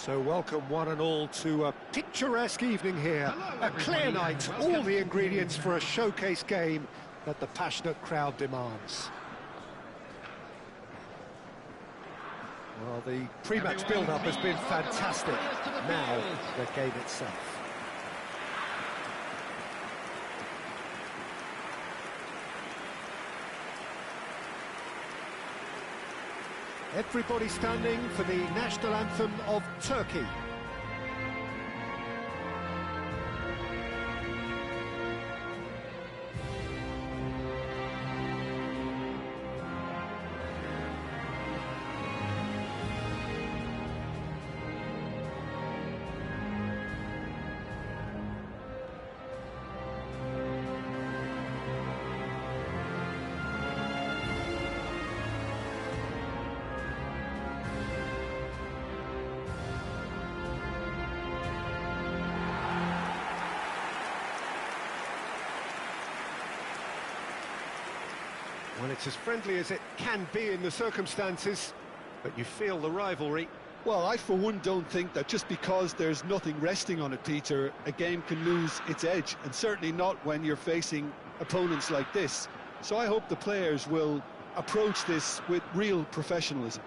So welcome one and all to a picturesque evening here. Hello, a clear night, all the ingredients for a showcase game that the passionate crowd demands. Well, the pre-match build-up has been fantastic. Now, the game itself. Everybody standing for the national anthem of Turkey. Well, it's as friendly as it can be in the circumstances, but you feel the rivalry. Well, I for one don't think that just because there's nothing resting on it, Peter, a game can lose its edge, and certainly not when you're facing opponents like this. So I hope the players will approach this with real professionalism.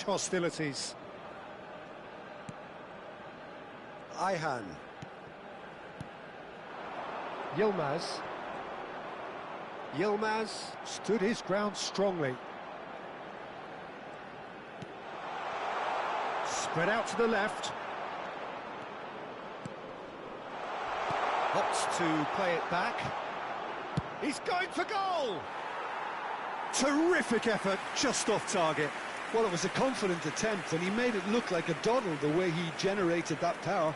Hostilities. Ayhan. Yilmaz. Yilmaz stood his ground strongly. Spread out to the left. Opts to play it back. He's going for goal! Terrific effort, just off target. Well, it was a confident attempt, and he made it look like a doddle the way he generated that power.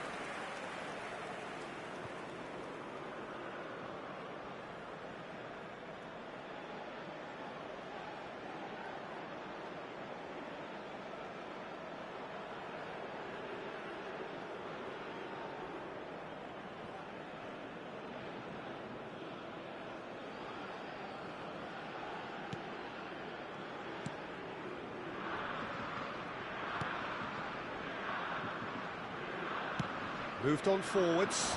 Moved on forwards.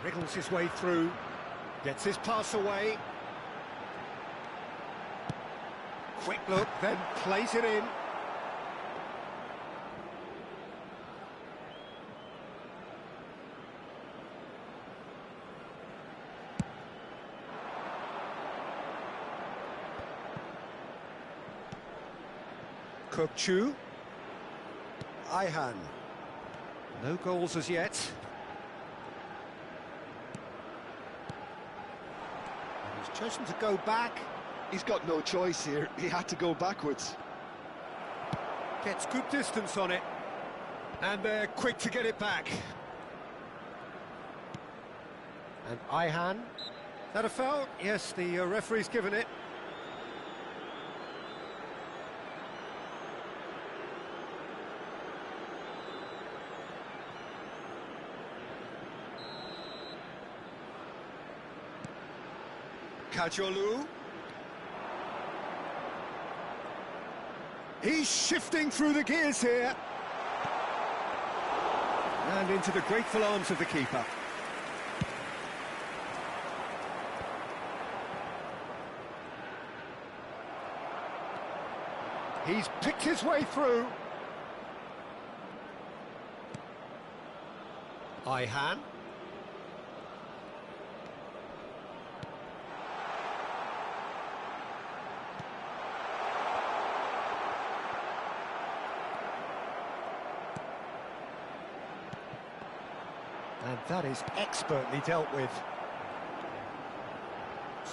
Wriggles his way through. Gets his pass away. Quick look, then plays it in. Kökçü. Ayhan. No goals as yet. And he's chosen to go back. He's got no choice here. He had to go backwards. Gets good distance on it. And they're quick to get it back. And Ayhan. Is that a foul? Yes, the referee's given it. Kajolu. He's shifting through the gears here. And into the grateful arms of the keeper. He's picked his way through. Ayhan. And that is expertly dealt with.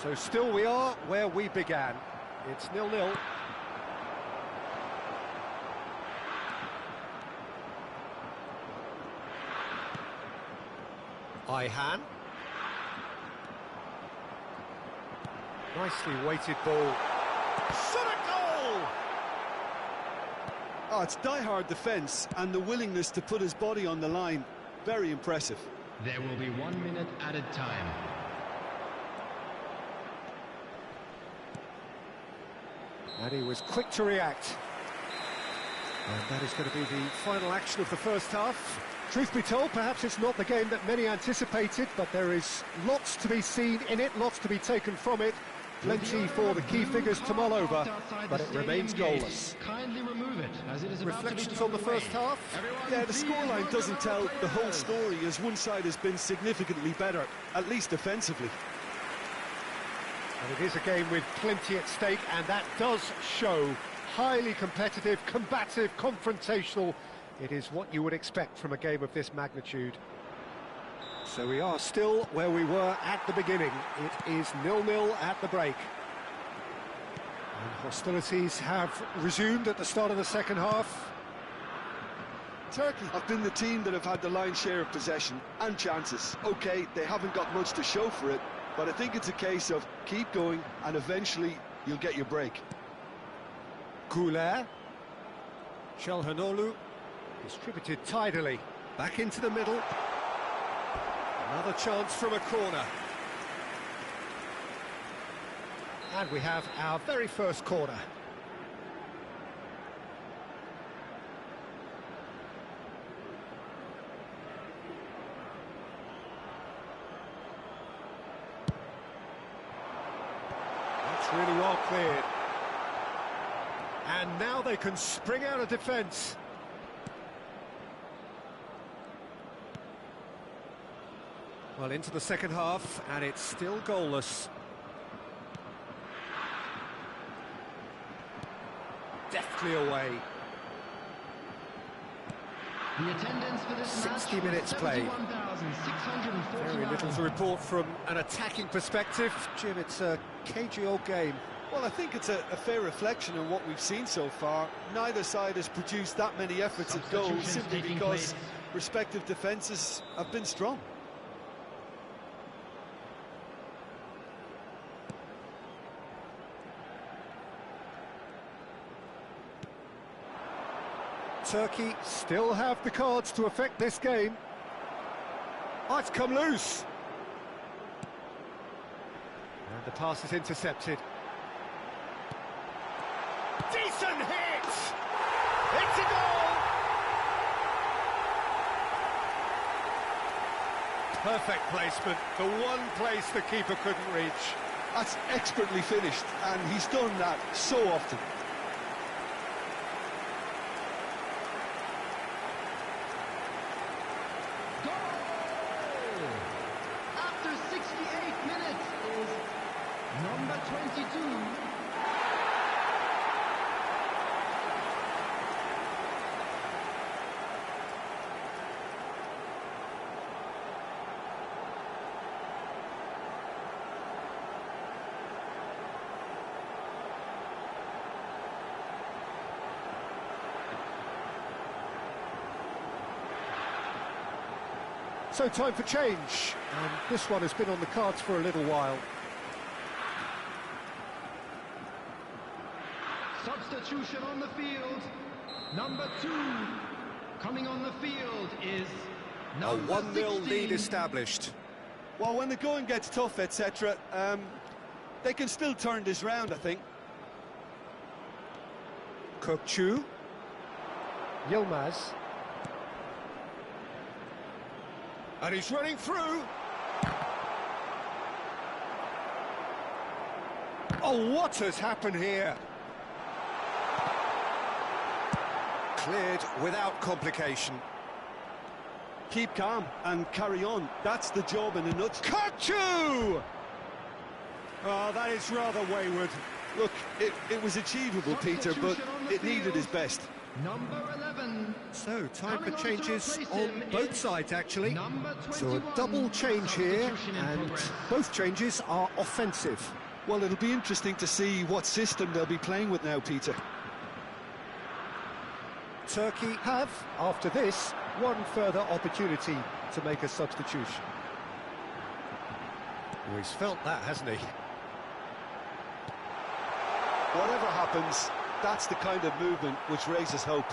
So still we are where we began. It's 0-0. Ihan. Nicely weighted ball. Shot a goal! Oh, it's die-hard defence and the willingness to put his body on the line. Very impressive. There will be 1 minute added time. And he was quick to react. And that is going to be the final action of the first half. Truth be told, perhaps it's not the game that many anticipated, but there is lots to be seen in it, lots to be taken from it. Plenty for the key figures to mull over, but it remains goalless. Kindly remove it, as it is about Reflections to be on the first half? Yeah, the scoreline doesn't tell the whole story, as one side has been significantly better, at least defensively. And it is a game with plenty at stake, and that does show. Highly competitive, combative, confrontational. It is what you would expect from a game of this magnitude. So we are still where we were at the beginning. It is 0-0 at the break. And hostilities have resumed at the start of the second half. Turkey have been the team that have had the lion's share of possession and chances. OK, they haven't got much to show for it, but I think it's a case of keep going and eventually you'll get your break. Goulet. Çalhanoğlu distributed tidily. Back into the middle. Another chance from a corner. And we have our very first corner. That's really well cleared. And now they can spring out of defence. Well, into the second half, and it's still goalless. Deftly away. The attendance for this 60 match minutes played. Very little to 71,649. report from an attacking perspective. Jim, it's a cagey old game. Well, I think it's a fair reflection on what we've seen so far. Neither side has produced that many efforts at goal simply because respective defences have been strong. Turkey still have the cards to affect this game. Oh, it's come loose. And the pass is intercepted. Decent hit! It's a goal! Perfect placement, the one place the keeper couldn't reach. That's expertly finished, and he's done that so often. After 68 minutes is number 22. So time for change, and this one has been on the cards for a little while. Substitution on the field. Number 2 coming on the field is A number 1-0 16. lead established. Well, when the going gets tough, etc., they can still turn this round, I think. Kökçü. Yilmaz. And he's running through. Oh, what has happened here? Cleared without complication. Keep calm and carry on. That's the job in a nutshell. Kökçü! Oh, that is rather wayward. Look, it was achievable, Peter, but it needed his best. Number 11. So, time for Coming on to changes replace on him both is sides, actually. number So, a 21. double change here, Substitution in and progress. both changes are offensive. Well, it'll be interesting to see what system they'll be playing with now, Peter. Turkey have, after this, one further opportunity to make a substitution. Oh, he's felt that, hasn't he? Whatever happens, that's the kind of movement which raises hope.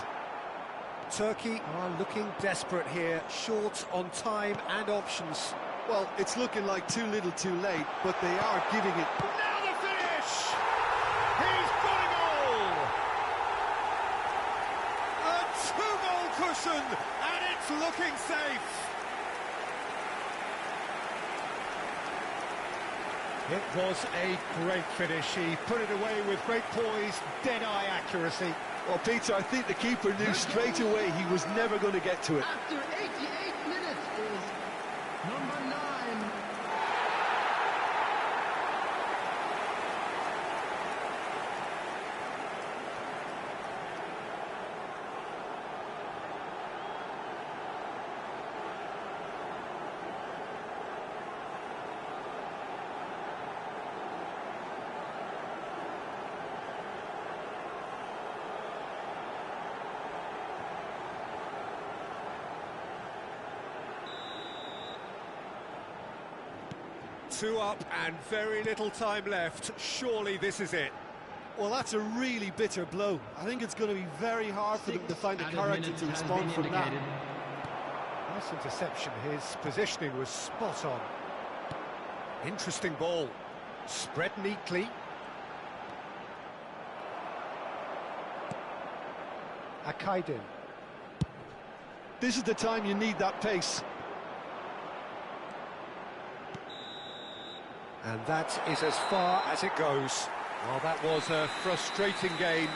Turkey are looking desperate here, short on time and options. Well, it's looking like too little too late, but they are giving it... Now the finish! He's got a goal! A two-goal cushion, and it's looking safe! It was a great finish. He put it away with great poise, dead-eye accuracy. Well, Peter, I think the keeper knew straight away he was never going to get to it. After 88 minutes is number 9. Two up and very little time left. Surely this is it. Well, that's a really bitter blow. I think it's going to be very hard for them to find the character to respond from that. Nice interception. His positioning was spot on. Interesting ball. Spread neatly. Akaydin. This is the time you need that pace. And that is as far as it goes. Well, that was a frustrating game.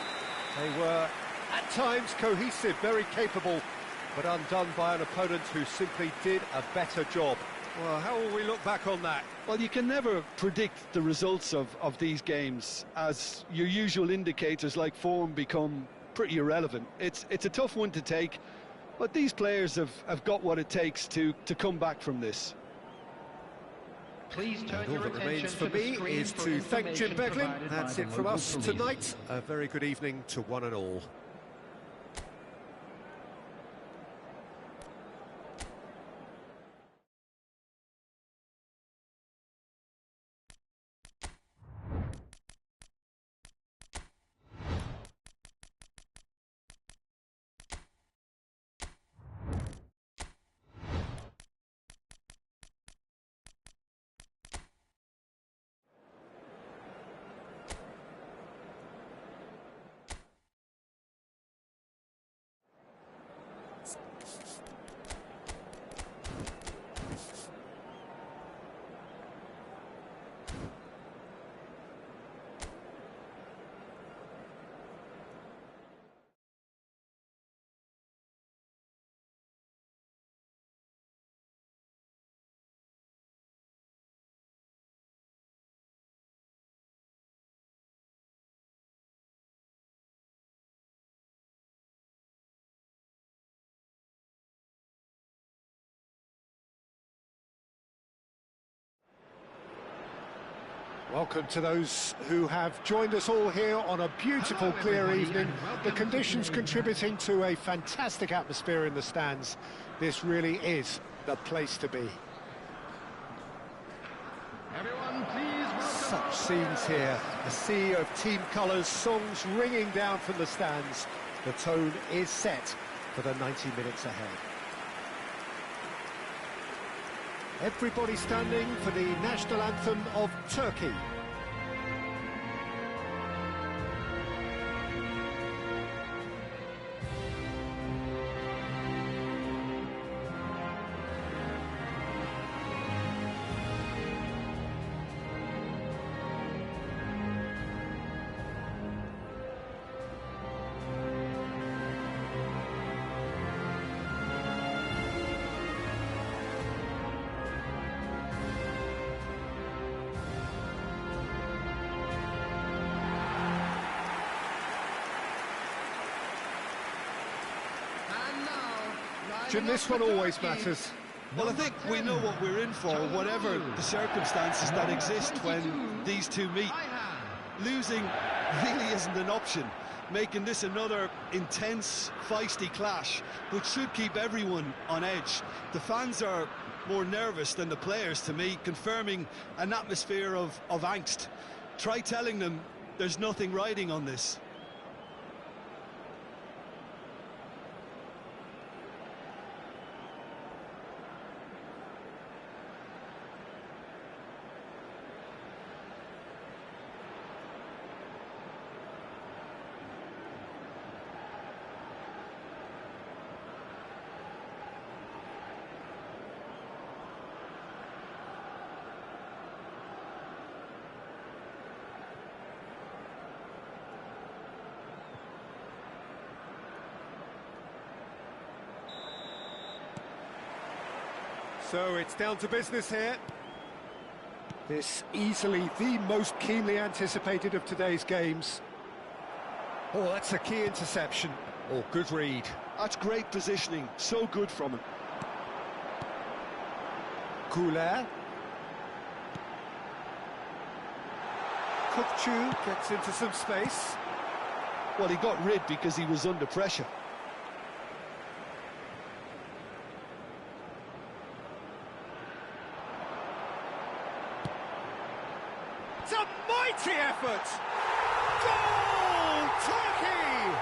They were, at times, cohesive, very capable, but undone by an opponent who simply did a better job. Well, how will we look back on that? Well, you can never predict the results of these games, as your usual indicators like form become pretty irrelevant. It's a tough one to take, but these players have got what it takes to come back from this. Please turn And all your that remains attention for to the me screen is for to thank Jim information Beglin. provided That's by it the from local us police. tonight. A very good evening to one and all. Welcome to those who have joined us all here on a beautiful, clear evening. The conditions contributing to a fantastic atmosphere in the stands. This really is the place to be. Everyone, please welcome Such scenes here. A sea of team colours, songs ringing down from the stands. The tone is set for the 90 minutes ahead. Everybody standing for the national anthem of Turkey. Jim, this one always matters. Well, I think we know what we're in for, whatever the circumstances that exist when these two meet. Losing really isn't an option, making this another intense, feisty clash, which should keep everyone on edge. The fans are more nervous than the players, to me, confirming an atmosphere of angst. Try telling them there's nothing riding on this. So it's down to business here. This easily the most keenly anticipated of today's games. Oh, that's a key interception. Oh, good read. That's great positioning, so good from him. Couler. Kukçu gets into some space. Well, he got rid because he was under pressure. It's a mighty effort! Goal! Turkey!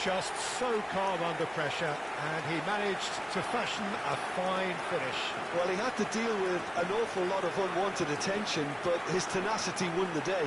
Just so calm under pressure, and he managed to fashion a fine finish. Well, he had to deal with an awful lot of unwanted attention, but his tenacity won the day.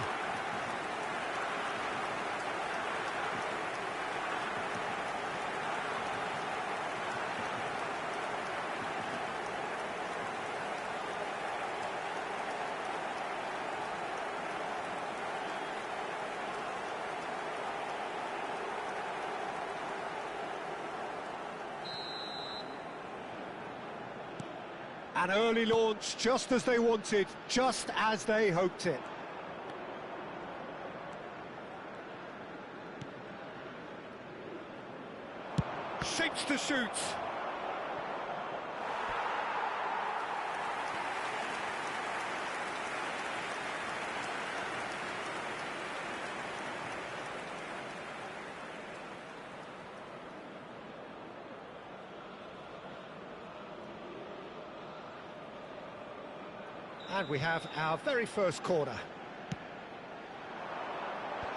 An early launch, just as they wanted, just as they hoped it. Shapes to shoot. And we have our very first corner.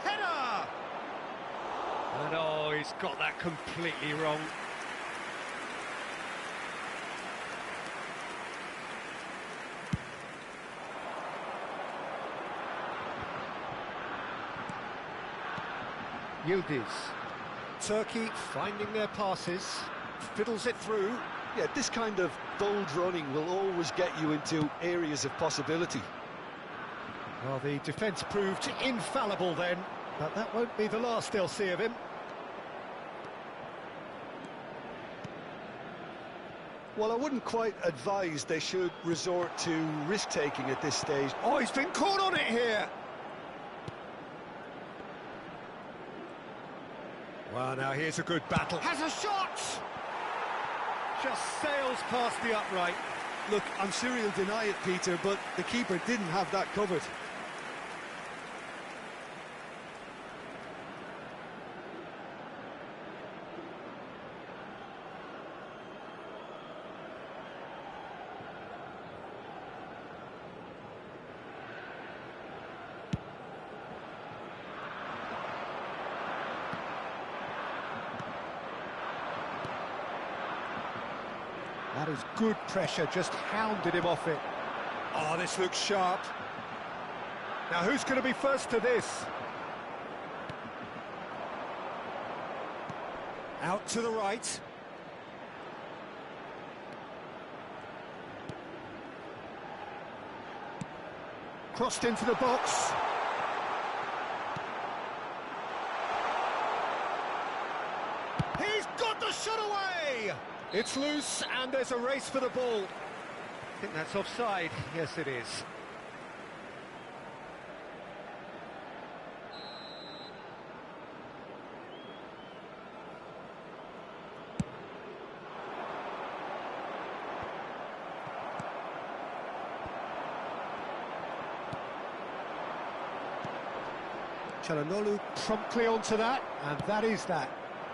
Header! And oh, he's got that completely wrong. Yildiz. Turkey finding their passes, fiddles it through. Yeah, this kind of bold running will always get you into areas of possibility. Well, the defence proved infallible then, but that won't be the last they'll see of him. Well, I wouldn't quite advise they should resort to risk-taking at this stage. Oh, he's been caught on it here! Well, now here's a good battle. Has a shot! Just sails past the upright. Look, I'm sure he'll deny it, Peter, but the keeper didn't have that covered. That is good pressure, just hounded him off it. Oh, this looks sharp. Now, who's going to be first to this? Out to the right. Crossed into the box. He's got the shot away! It's loose, and there's a race for the ball. I think that's offside. Yes, it is. Çalhanoğlu promptly onto that, and that is that.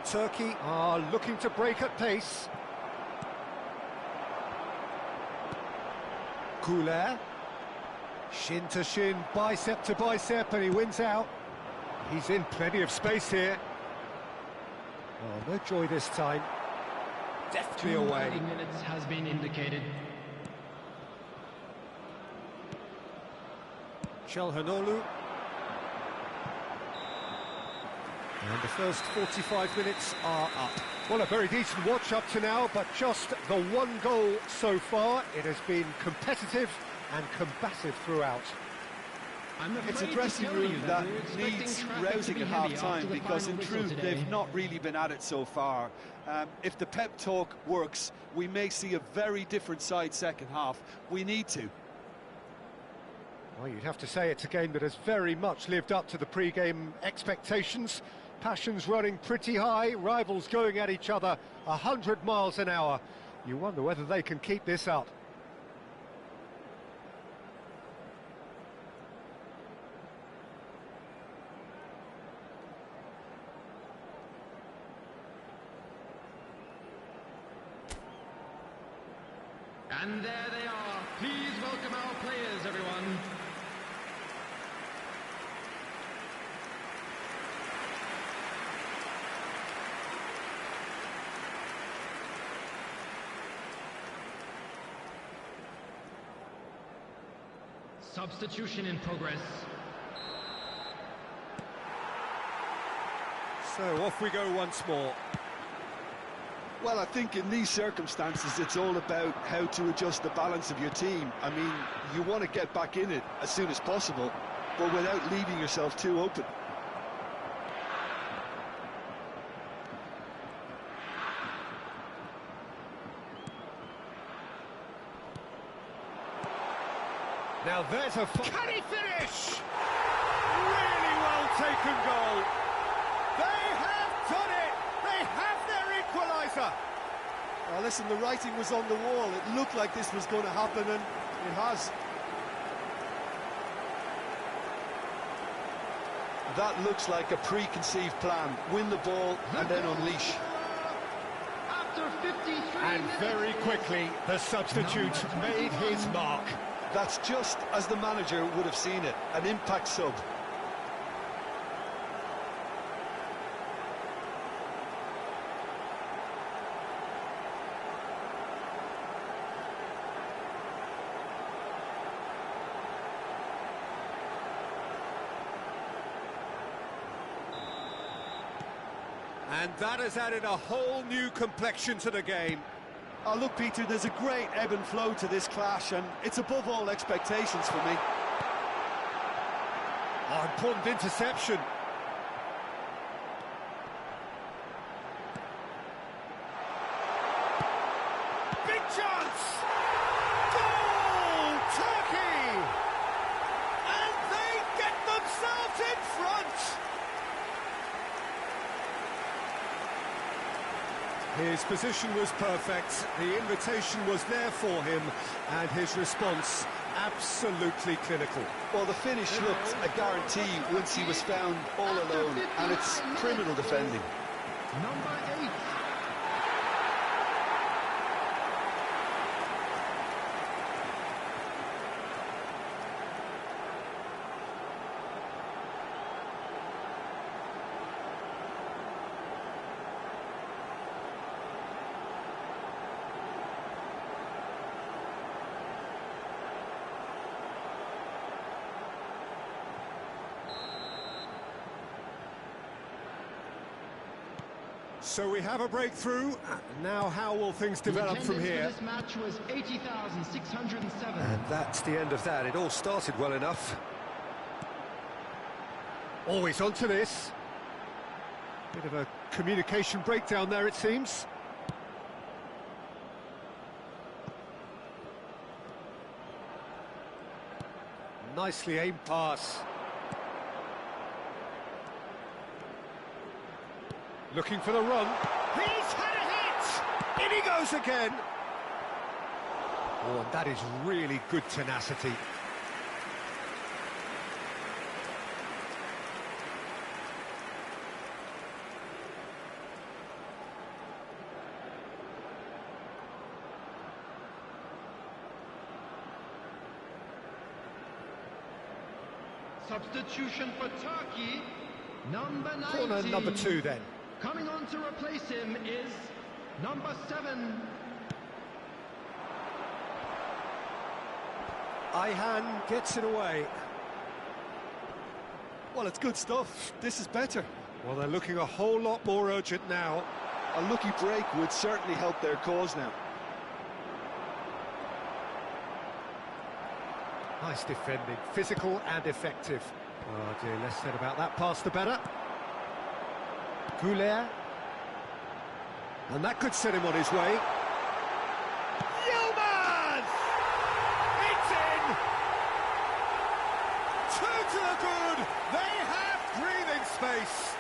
Turkey are looking to break at pace. Güler. Shin to shin, bicep to bicep, and he wins out. He's in plenty of space here. Oh, no joy this time. Deftly away. 2 minutes has been indicated. Çalhanoğlu. And the first 45 minutes are up. Well, a very decent watch up to now, but just the one goal so far. It has been competitive and combative throughout. It's a dressing room that needs rousing at half-time, because in truth they've not really been at it so far. If the pep talk works, we may see a very different side second half. We need to. Well, you'd have to say it's a game that has very much lived up to the pre-game expectations. Passions running pretty high, rivals going at each other 100 miles an hour. You wonder whether they can keep this up. And there they are. Please welcome our players, everyone. Substitution in progress. So off we go once more. Well, I think in these circumstances it's all about how to adjust the balance of your team. I mean, you want to get back in it as soon as possible, but without leaving yourself too open. Now there's a... Can he finish? Really well taken goal. They have done it. They have their equaliser. Well, listen, the writing was on the wall. It looked like this was going to happen, and it has. That looks like a preconceived plan. Win the ball and then unleash. After 53 And minutes. very quickly, the substitute made his mark. That's just as the manager would have seen it, an impact sub. And that has added a whole new complexion to the game. Oh, look, Peter, there's a great ebb and flow to this clash, and it's above all expectations for me. Oh, important interception. Big chance! Goal! Turkey! And they get themselves in front! His position was perfect, the invitation was there for him, and his response absolutely clinical. Well, the finish looked a guarantee once he was found all alone, and it's criminal defending. Number 8. So we have a breakthrough. Now how will things develop from here? This match was 80,607. And that's the end of that. It all started well enough. Always onto this. Bit of a communication breakdown there, it seems. Nicely aimed pass. Looking for the run. He's had a hit! In he goes again! Oh, and that is really good tenacity. Substitution for Turkey, number 19. Corner number 2 then. Coming on to replace him is number 7. Ayhan gets it away. Well, it's good stuff. This is better. Well, they're looking a whole lot more urgent now. A lucky break would certainly help their cause now. Nice defending, physical and effective. Oh dear, less said about that pass the better. Goulet. And that could set him on his way. Yilmaz! It's in! 2 to the good! They have breathing space!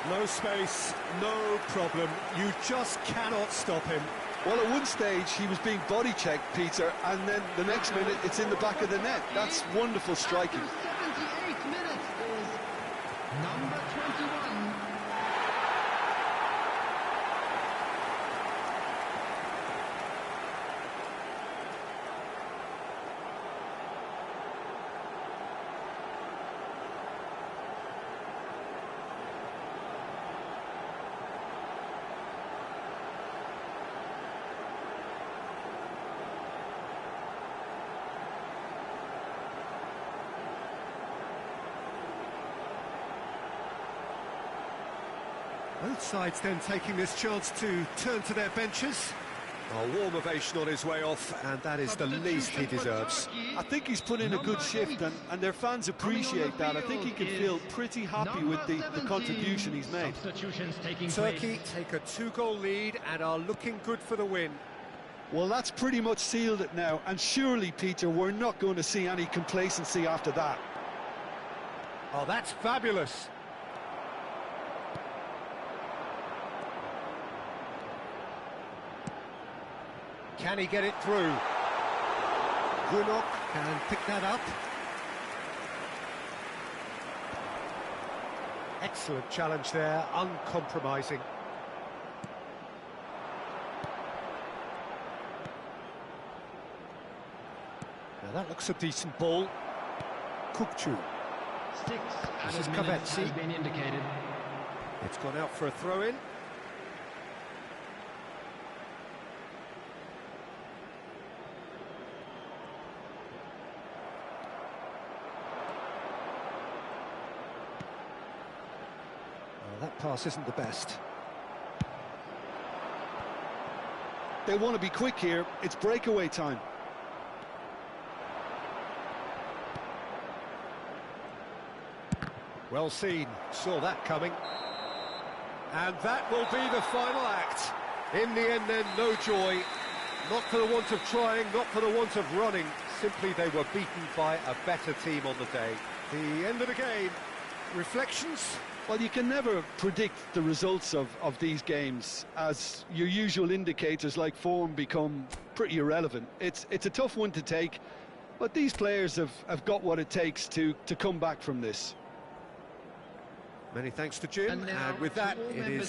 No space, no problem. You just cannot stop him. Well, at one stage, he was being body-checked, Peter, and then the next minute, it's in the back of the net. That's wonderful striking. After 78 minutes is number 21. Both sides then taking this chance to turn to their benches. A warm ovation on his way off, and that is the least he deserves. I think he's put in a good shift, and their fans appreciate that. I think he can feel pretty happy with the contribution he's made. Turkey take a 2-goal lead and are looking good for the win. Well, that's pretty much sealed it now, and surely, Peter, we're not going to see any complacency after that. Oh, that's fabulous. Can he get it through? Gunok can pick that up. Excellent challenge there, uncompromising. Now that looks a decent ball. Kukçu. This is Kavetsi. It's gone out for a throw-in. That pass isn't the best. They want to be quick here. It's breakaway time. Well seen, saw that coming. And that will be the final act. In the end then, no joy. Not for the want of trying, not for the want of running. Simply they were beaten by a better team on the day. The end of the game. Reflections? Well, you can never predict the results of these games, as your usual indicators like form become pretty irrelevant. It's a tough one to take, but these players have got what it takes to come back from this. Many thanks to Jim, and with that, it is